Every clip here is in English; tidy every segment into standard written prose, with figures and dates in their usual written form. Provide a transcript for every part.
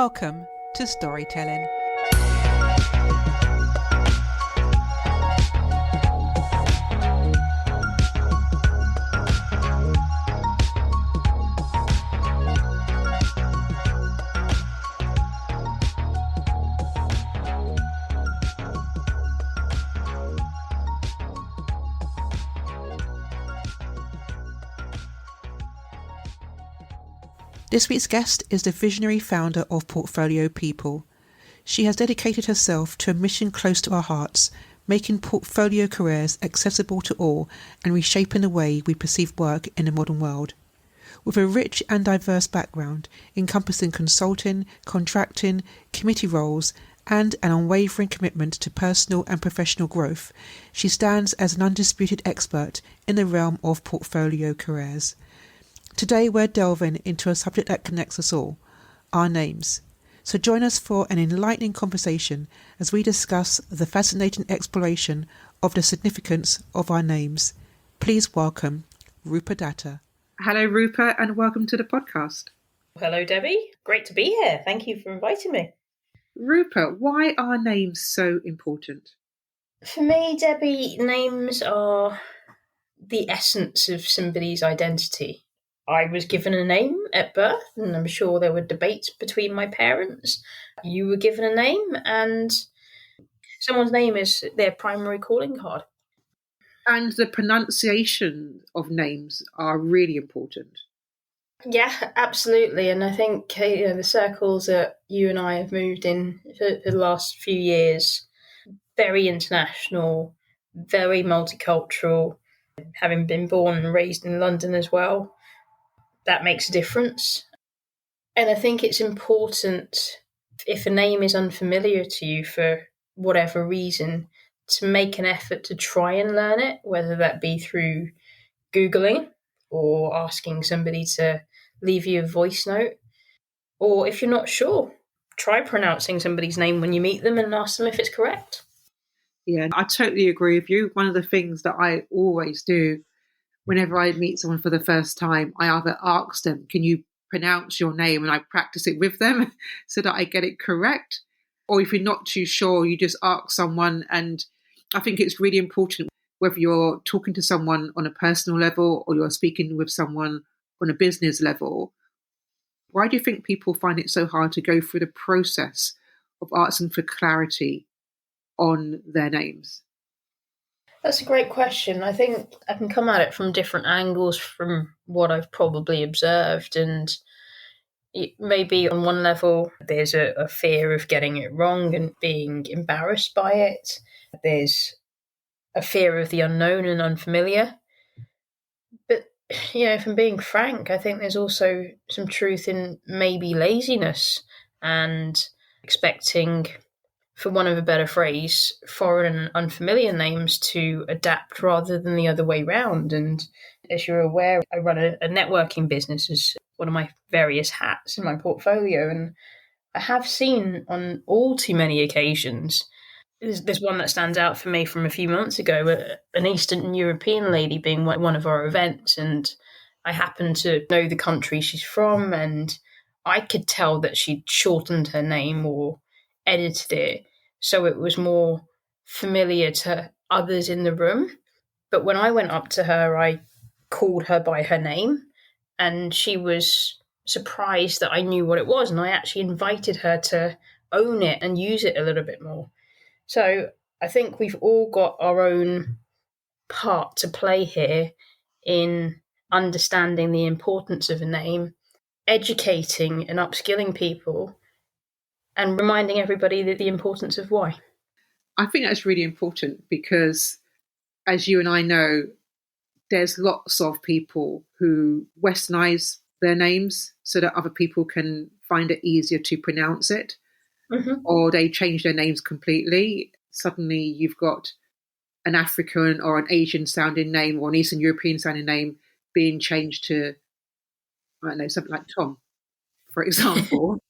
Welcome to Storytelling. This week's guest is the visionary founder of Portfolio People. She has dedicated herself to a mission close to our hearts, making portfolio careers accessible to all and reshaping the way we perceive work in the modern world. With a rich and diverse background, encompassing consulting, contracting, committee roles, and an unwavering commitment to personal and professional growth, she stands as an undisputed expert in the realm of portfolio careers. Today we're delving into a subject that connects us all, our names. So join us for an enlightening conversation as we discuss the fascinating exploration of the significance of our names. Please welcome Rupa Datta. Hello Rupa, and welcome to the podcast. Hello Debbie, great to be here. Thank you for inviting me. Rupa, why are names so important? For me, Debbie, names are the essence of somebody's identity. I was given a name at birth, and I'm sure there were debates between my parents. You were given a name, and someone's name is their primary calling card. And the pronunciation of names are really important. Yeah, absolutely. And I think the circles that you and I have moved in for the last few years, very international, very multicultural, having been born and raised in London as well. That makes a difference. And I think it's important, if a name is unfamiliar to you for whatever reason, to make an effort to try and learn it, whether that be through Googling or asking somebody to leave you a voice note. Or if you're not sure, try pronouncing somebody's name when you meet them and ask them if it's correct. Yeah, I totally agree with you. One of the things that I always do whenever I meet someone for the first time, I either ask them, can you pronounce your name? And I practice it with them so that I get it correct. Or if you're not too sure, you just ask someone. And I think it's really important, whether you're talking to someone on a personal level or you're speaking with someone on a business level. Why do you think people find it so hard to go through the process of asking for clarity on their names? That's a great question. I think I can come at it from different angles from what I've probably observed. And maybe on one level, there's a fear of getting it wrong and being embarrassed by it. There's a fear of the unknown and unfamiliar. But, if I'm being frank, I think there's also some truth in maybe laziness and expecting, for want of a better phrase, foreign and unfamiliar names to adapt rather than the other way round. And as you're aware, I run a networking business as one of my various hats in my portfolio. And I have seen on all too many occasions, there's one that stands out for me from a few months ago, an Eastern European lady being one of our events. And I happen to know the country she's from, and I could tell that she'd shortened her name or edited it so it was more familiar to others in the room. But when I went up to her, I called her by her name, and she was surprised that I knew what it was, and I actually invited her to own it and use it a little bit more. So I think we've all got our own part to play here in understanding the importance of a name, educating and upskilling people, and reminding everybody that the importance of why. I think that's really important because, as you and I know, there's lots of people who westernize their names so that other people can find it easier to pronounce it, or they change their names completely. Suddenly you've got an African or an Asian sounding name or an Eastern European sounding name being changed to, I don't know, something like Tom, for example.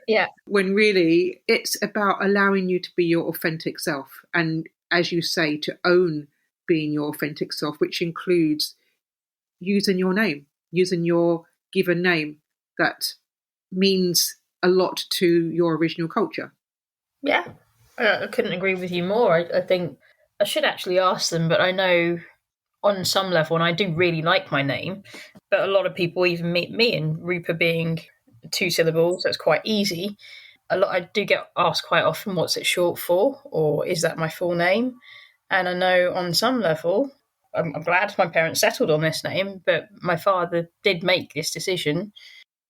Yeah. When really it's about allowing you to be your authentic self. And as you say, to own being your authentic self, which includes using your name, using your given name that means a lot to your original culture. Yeah, I couldn't agree with you more. I think I should actually ask them, but I know on some level, and I do really like my name, but a lot of people even meet me and Rupa being 2 syllables, that's quite easy. I do get asked quite often, what's it short for, or is that my full name? And I know on some level, I'm glad my parents settled on this name, but my father did make this decision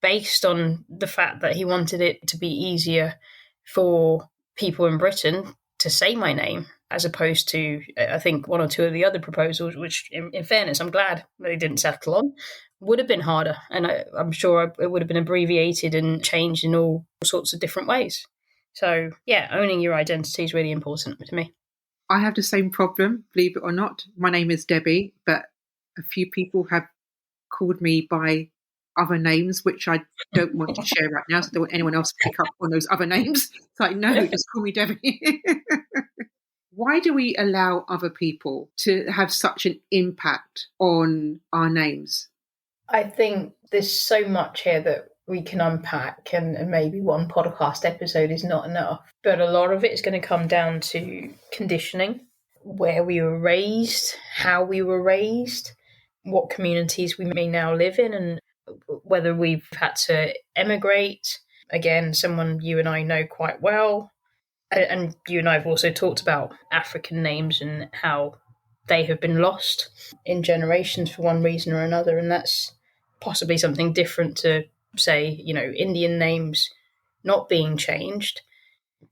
based on the fact that he wanted it to be easier for people in Britain to say my name, as opposed to, I think, one or two of the other proposals, which, in fairness, I'm glad they didn't settle on, would have been harder. And I'm sure it would have been abbreviated and changed in all sorts of different ways. So, yeah, owning your identity is really important to me. I have the same problem, believe it or not. My name is Debbie, but a few people have called me by other names, which I don't want to share right now, so I don't want anyone else to pick up on those other names. It's like, no, just call me Debbie. Why do we allow other people to have such an impact on our names? I think there's so much here that we can unpack, and maybe one podcast episode is not enough. But a lot of it is going to come down to conditioning, where we were raised, how we were raised, what communities we may now live in, and whether we've had to emigrate. Again, someone you and I know quite well. And you and I have also talked about African names and how they have been lost in generations for one reason or another. And that's possibly something different to, say, Indian names not being changed.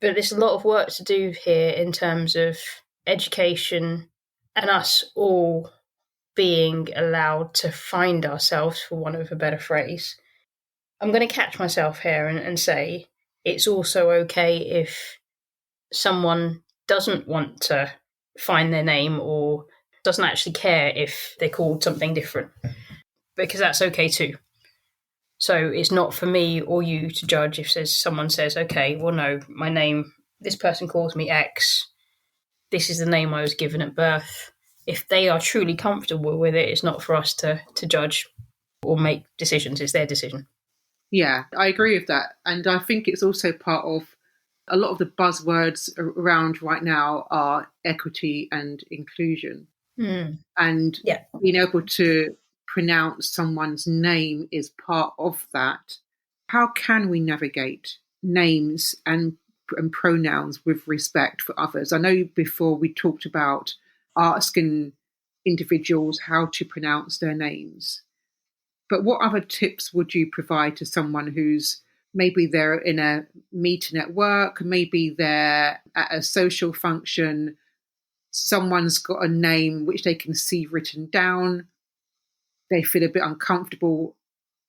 But there's a lot of work to do here in terms of education and us all being allowed to find ourselves, for want of a better phrase. I'm going to catch myself here and say it's also okay if someone doesn't want to find their name or doesn't actually care if they're called something different, because that's okay too. So it's not for me or you to judge if someone says, okay, well, no, my name, this person calls me X, this is the name I was given at birth. If they are truly comfortable with it, it's not for us to judge or make decisions. It's their decision. Yeah, I agree with that. And I think it's also part of a lot of the buzzwords around right now are equity and inclusion. And being able to pronounce someone's name is part of that. How can we navigate names and pronouns with respect for others? I know before we talked about asking individuals how to pronounce their names, but what other tips would you provide to someone who's maybe they're in a meeting at work, maybe they're at a social function, someone's got a name which they can see written down, they feel a bit uncomfortable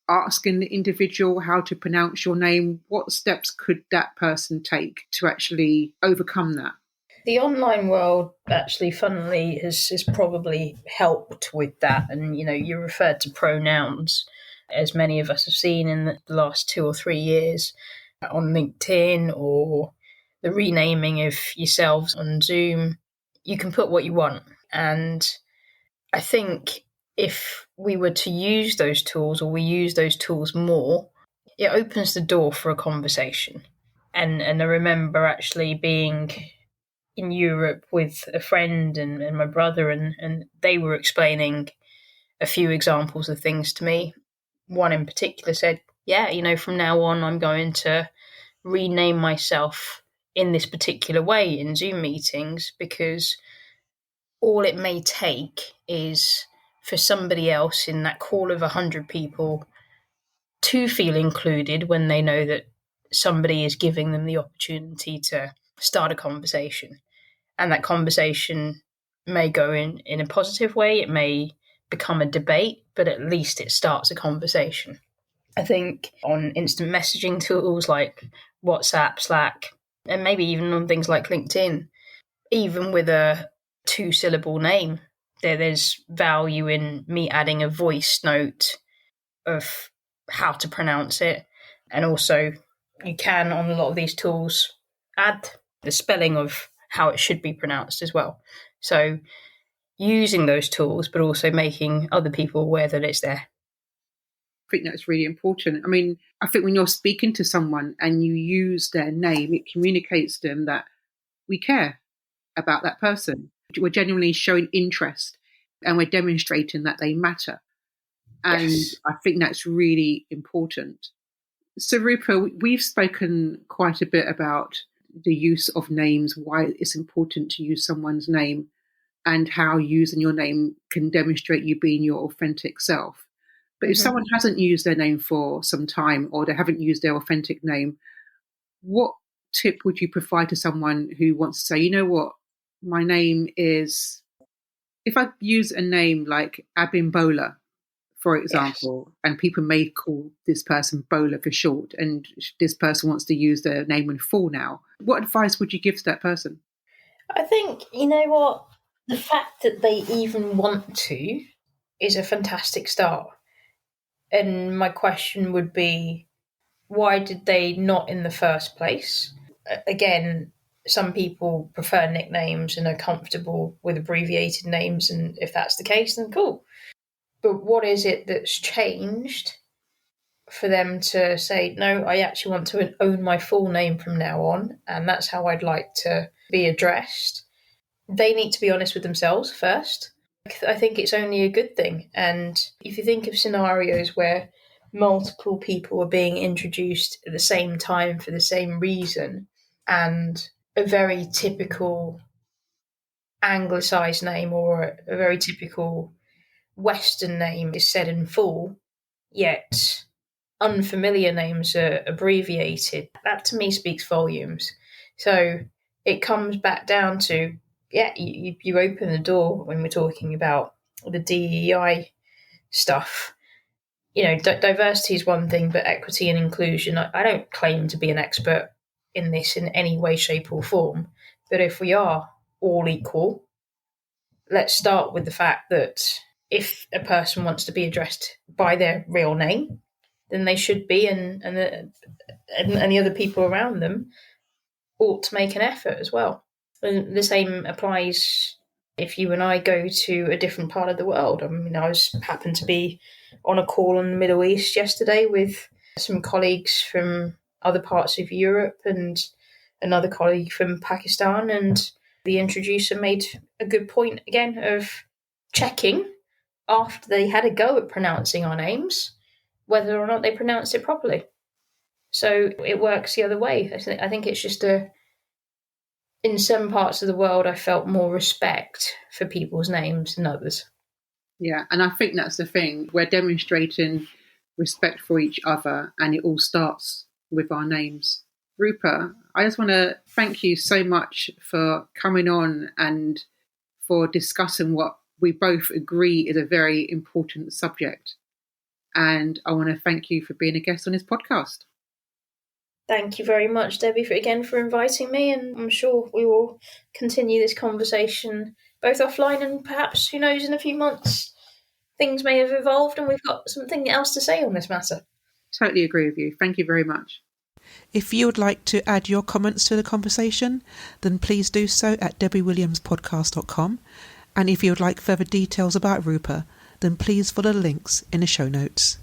asking the individual how to pronounce your name? What steps could that person take to actually overcome that? The online world, actually, funnily, has probably helped with that. And, you referred to pronouns, as many of us have seen in the last 2 or 3 years on LinkedIn, or the renaming of yourselves on Zoom. You can put what you want. And I think if we were to use those tools, or we use those tools more, it opens the door for a conversation. And I remember actually being in Europe with a friend and my brother, and they were explaining a few examples of things to me. One in particular said, from now on, I'm going to rename myself in this particular way in Zoom meetings, because all it may take is for somebody else in that call of 100 people to feel included when they know that somebody is giving them the opportunity to start a conversation. And that conversation may go in a positive way, it may become a debate, but at least it starts a conversation. I think on instant messaging tools like WhatsApp, Slack, and maybe even on things like LinkedIn, even with a 2-syllable name, there's value in me adding a voice note of how to pronounce it. And also, you can, on a lot of these tools, add the spelling of how it should be pronounced as well. So using those tools, but also making other people aware that it's there. I think that's really important. I mean, I think when you're speaking to someone and you use their name, it communicates to them that we care about that person. We're genuinely showing interest and we're demonstrating that they matter. And Yes. I think that's really important. So, Rupa, we've spoken quite a bit about the use of names, why it's important to use someone's name, and how using your name can demonstrate you being your authentic self. But if someone hasn't used their name for some time, or they haven't used their authentic name, what tip would you provide to someone who wants to say, you know what, my name is, if I use a name like Abimbola, for Yes. example, and people may call this person Bola for short, and this person wants to use their name in full now, what advice would you give to that person? I think, you know what, the fact that they even want to is a fantastic start. And my question would be, why did they not in the first place? Again, some people prefer nicknames and are comfortable with abbreviated names, and if that's the case, then cool. But what is it that's changed for them to say, no, I actually want to own my full name from now on, and that's how I'd like to be addressed? They need to be honest with themselves first. I think it's only a good thing. And if you think of scenarios where multiple people are being introduced at the same time for the same reason, and a very typical anglicized name or a very typical Western name is said in full, yet unfamiliar names are abbreviated, that to me speaks volumes. So it comes back down to, yeah, you open the door when we're talking about the DEI stuff. You know, diversity is one thing, but equity and inclusion, I don't claim to be an expert in this in any way, shape, or form. But if we are all equal, let's start with the fact that if a person wants to be addressed by their real name, then they should be, and the other people around them ought to make an effort as well. And the same applies if you and I go to a different part of the world. I mean, happened to be on a call in the Middle East yesterday with some colleagues from other parts of Europe and another colleague from Pakistan, and the introducer made a good point again of checking after they had a go at pronouncing our names whether or not they pronounced it properly. So it works the other way. I think it's just in some parts of the world, I felt more respect for people's names than others. Yeah, and I think that's the thing. We're demonstrating respect for each other, and it all starts with our names. Rupa, I just want to thank you so much for coming on and for discussing what we both agree is a very important subject. And I want to thank you for being a guest on this podcast. Thank you very much, Debbie, for inviting me, and I'm sure we will continue this conversation both offline and perhaps, who knows, in a few months things may have evolved and we've got something else to say on this matter. Totally agree with you. Thank you very much. If you would like to add your comments to the conversation, then please do so at debbiewilliamspodcast.com. And if you would like further details about Rupa, then please follow the links in the show notes.